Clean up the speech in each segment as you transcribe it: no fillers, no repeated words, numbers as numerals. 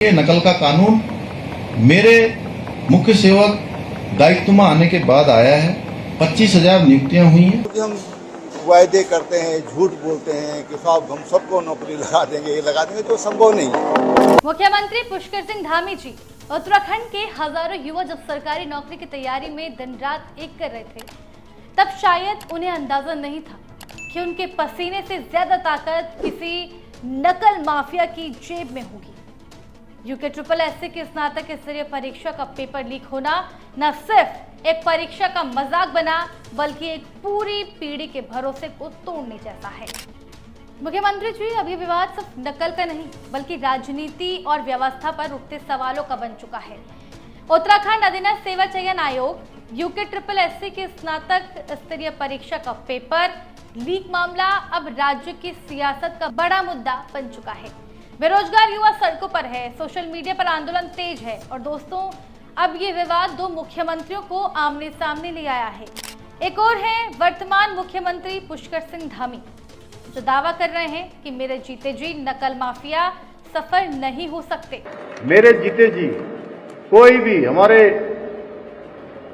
ये नकल का कानून मेरे मुख्य सेवक दायित्व में आने के बाद आया है। 25,000 नियुक्तियां हुई हैं। क्योंकि हम वायदे करते हैं, झूठ बोलते हैं कि साहब हम सबको नौकरी लगा देंगे, ये लगा देंगे, तो संभव नहीं है। मुख्यमंत्री पुष्कर सिंह धामी जी उत्तराखंड के हजारों युवा जब सरकारी नौकरी की तैयारी में दिन रात एक कर रहे थे, तब शायद उन्हें अंदाजा नहीं था कि उनके पसीने से ज्यादा ताकत किसी नकल माफिया की जेब में होगी। UKSSC की स्नातक स्तरीय परीक्षा का पेपर लीक होना न सिर्फ एक परीक्षा का मजाक बना, बल्कि एक पूरी पीढ़ी के भरोसे को तोड़ने जैसा है। मुख्यमंत्री जी, अभी विवाद सिर्फ नकल का नहीं, बल्कि राजनीति और व्यवस्था पर उठते सवालों का बन चुका है। उत्तराखंड अधीनस्थ सेवा चयन आयोग UKSSC की स्नातक स्तरीय परीक्षा का पेपर लीक मामला अब राज्य की सियासत का बड़ा मुद्दा बन चुका है। बेरोजगार युवा सड़कों पर है, सोशल मीडिया पर आंदोलन तेज है और दोस्तों, अब ये विवाद दो मुख्यमंत्रियों को आमने सामने ले आया है। एक और है वर्तमान मुख्यमंत्री पुष्कर सिंह धामी, जो दावा कर रहे हैं कि मेरे जीते जी नकल माफिया सफल नहीं हो सकते। मेरे जीते जी कोई भी हमारे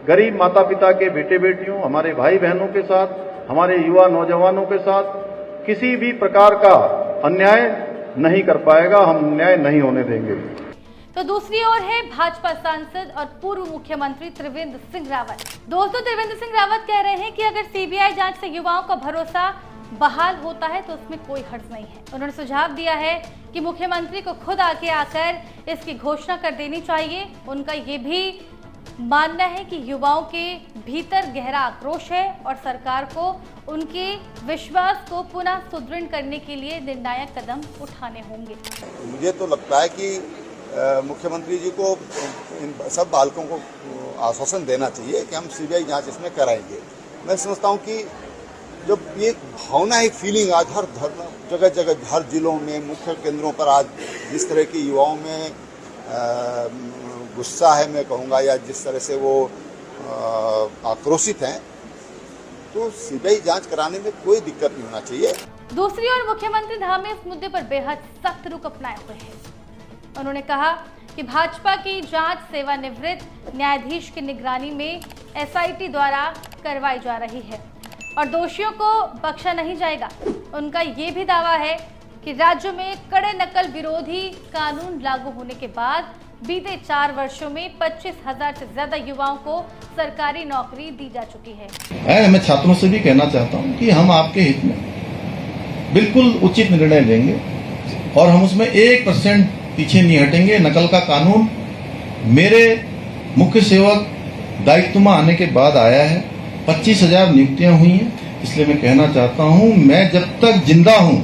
गरीब माता पिता के बेटे बेटियों, हमारे भाई बहनों के साथ, हमारे युवा नौजवानों के साथ किसी भी प्रकार का अन्याय नहीं कर पाएगा। हम न्याय नहीं होने देंगे। तो दूसरी ओर है भाजपा सांसद और पूर्व मुख्यमंत्री त्रिवेंद्र सिंह रावत। दोस्तों, त्रिवेंद्र सिंह रावत कह रहे हैं कि अगर CBI जांच से युवाओं का भरोसा बहाल होता है तो उसमें कोई हर्ज नहीं है। उन्होंने सुझाव दिया है कि मुख्यमंत्री को खुद आगे आकर इसकी घोषणा कर देनी चाहिए। उनका ये भी मानना है कि युवाओं के भीतर गहरा आक्रोश है और सरकार को उनके विश्वास को पुनः सुदृढ़ करने के लिए निर्णायक कदम उठाने होंगे। मुझे तो लगता है कि मुख्यमंत्री जी को इन सब बालकों को आश्वासन देना चाहिए कि हम CBI जांच इसमें कराएंगे। मैं समझता हूं कि जब ये भावना, एक फीलिंग आज हर जगह जगह, हर जिलों में, मुख्य केंद्रों पर आज जिस तरह की युवाओं में गुस्सा है, मैं कहूँगा, या जिस तरह से वो आक्रोशित हैं, तो CBI जांच कराने में कोई दिक्कत नहीं होना चाहिए। दूसरी ओर मुख्यमंत्री धामी इस मुद्दे पर बेहद सख्त रुख अपनाए हुए हैं। उन्होंने कहा कि भाजपा की जांच सेवानिवृत्त न्यायाधीश की निगरानी में SIT द्वारा करवाई जा रही है और दोषियों को बख्शा नहीं जाएगा। उनका ये भी दावा है कि राज्य में कड़े नकल विरोधी कानून लागू होने के बाद बीते 4 वर्षों में 25,000 से ज्यादा युवाओं को सरकारी नौकरी दी जा चुकी है। मैं छात्रों से भी कहना चाहता हूं कि हम आपके हित में बिल्कुल उचित निर्णय लेंगे और हम उसमें 1% पीछे नहीं हटेंगे। नकल का कानून मेरे मुख्य सेवक दायित्व में आने के बाद आया है। 25,000 नियुक्तियां हुई हैं, इसलिए मैं कहना चाहता हूं, मैं जब तक जिंदा हूं,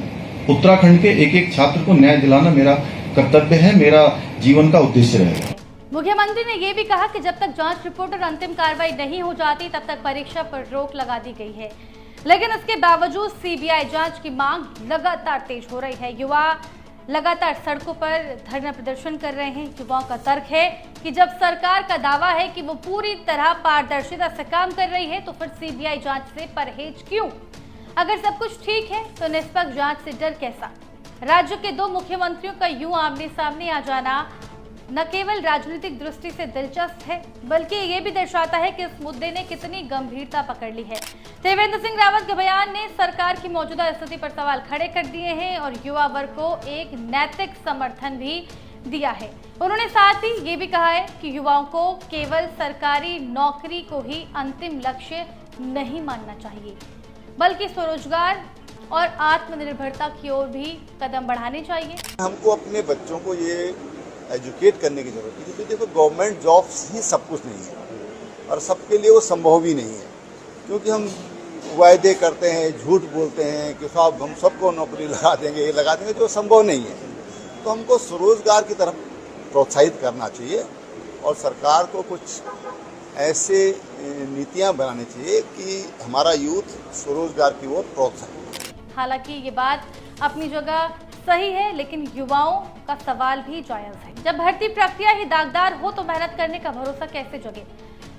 उत्तराखंड के एक एक छात्र को न्याय दिलाना मेरा कर्तव्य है, मेरा जीवन का उद्देश्य रहेगा। मुख्यमंत्री ने यह भी कहा कि जब तक जांच रिपोर्ट और अंतिम कार्रवाई नहीं हो जाती, तब तक परीक्षा पर रोक लगा दी गई है। लेकिन इसके बावजूद CBI जांच की मांग लगातार तेज हो रही है। युवा लगातार सड़कों पर धरना प्रदर्शन कर रहे हैं। युवाओं का तर्क है कि जब सरकार का दावा है कि वो पूरी तरह पारदर्शिता से काम कर रही है, तो फिर CBI जांच से परहेज क्यों? अगर सब कुछ ठीक है तो निष्पक्ष जांच से डर कैसा? राज्य के दो मुख्यमंत्रियों का यूं आमने सामने आ जाना न केवल राजनीतिक दृष्टि से दिलचस्प है, बल्कि ये भी दर्शाता है कि इस मुद्दे ने कितनी गंभीरता पकड़ ली है। त्रिवेंद्र सिंह रावत के बयान ने सरकार की मौजूदा स्थिति पर सवाल खड़े कर दिए हैं और युवा वर्ग को एक नैतिक समर्थन भी दिया है। उन्होंने साथ ही ये भी कहा है कि युवाओं को केवल सरकारी नौकरी को ही अंतिम लक्ष्य नहीं मानना चाहिए, बल्कि स्वरोजगार और आत्मनिर्भरता की ओर भी कदम बढ़ाने चाहिए। हमको अपने बच्चों को ये एजुकेट करने की जरूरत है, क्योंकि देखो, गवर्नमेंट जॉब्स ही सब कुछ नहीं है और सबके लिए वो संभव भी नहीं है। क्योंकि हम वायदे करते हैं, झूठ बोलते हैं कि साहब हम सबको नौकरी लगा देंगे, ये लगा देंगे, जो संभव नहीं है। तो हमको स्वरोजगार की तरफ प्रोत्साहित करना चाहिए और सरकार को कुछ ऐसे नीतियां बनानी चाहिए कि हमारा यूथ स्वरोजगार की ओर प्रोत्साहित। हालांकि ये बात अपनी जगह सही है, लेकिन युवाओं का सवाल भी जायज है। जब भर्ती प्रक्रिया ही दागदार हो तो मेहनत करने का भरोसा कैसे जगे?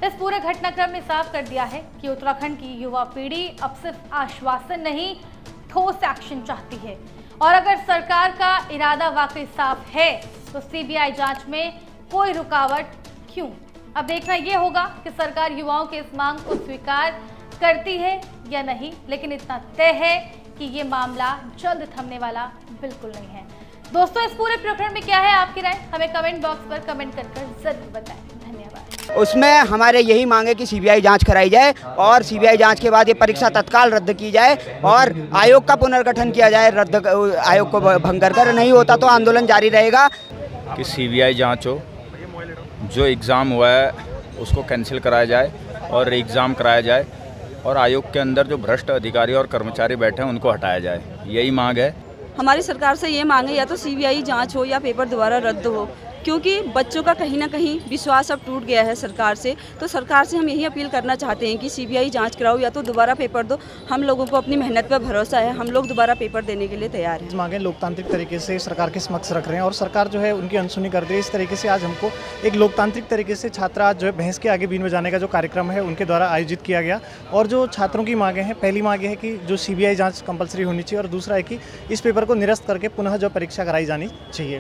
इस पूरे घटनाक्रम ने साफ कर दिया है कि उत्तराखंड की युवा पीढ़ी अब सिर्फ आश्वासन नहीं, ठोस एक्शन चाहती है। और अगर सरकार का इरादा वाकई साफ है तो सीबीआई जांच में कोई रुकावट क्यों? अब देखना ये होगा कि सरकार युवाओं की इस मांग को स्वीकार करती है या नहीं, लेकिन इतना तय है कि ये मामला जल्द थमने वाला बिल्कुल नहीं है। दोस्तों, इस पूरे प्रकरण में क्या है आपकी राय? हमें कमेंट बॉक्स पर कमेंट कर जरूर बताएं। धन्यवाद। उसमें हमारे यही मांग है कि सीबीआई जांच कराई जाए और सीबीआई जांच के बाद ये परीक्षा तत्काल रद्द की जाए और आयोग का पुनर्गठन किया जाए। रद्द आयोग को भंग कर नहीं होता तो आंदोलन जारी रहेगा। कि सीबीआई जांच हो, जो एग्ज़ाम हुआ है उसको कैंसिल कराया जाए और एग्ज़ाम कराया जाए और आयोग के अंदर जो भ्रष्ट अधिकारी और कर्मचारी बैठे हैं उनको हटाया जाए। यही मांग है हमारी सरकार से। ये मांग है या तो सीबीआई जांच हो या पेपर दोबारा रद्द हो, क्योंकि बच्चों का कहीं ना कहीं विश्वास अब टूट गया है सरकार से। तो सरकार से हम यही अपील करना चाहते हैं कि सीबीआई जांच कराओ या तो दोबारा पेपर दो। हम लोगों को अपनी मेहनत पर भरोसा है, हम लोग दोबारा पेपर देने के लिए तैयार हैं। मांगे लोकतांत्रिक तरीके से सरकार के समक्ष रख रहे हैं और सरकार जो है उनकी अनसुनी कर रही है। इस तरीके से आज हमको एक लोकतांत्रिक तरीके से छात्र आज जो है बहस के आगे बीन बजाने का जो कार्यक्रम है उनके द्वारा आयोजित किया गया। और जो छात्रों की मांगे हैं, पहली मांग है कि जो सीबीआई जाँच कंपलसरी होनी चाहिए और दूसरा है कि इस पेपर को निरस्त करके पुनः जो परीक्षा कराई जानी चाहिए।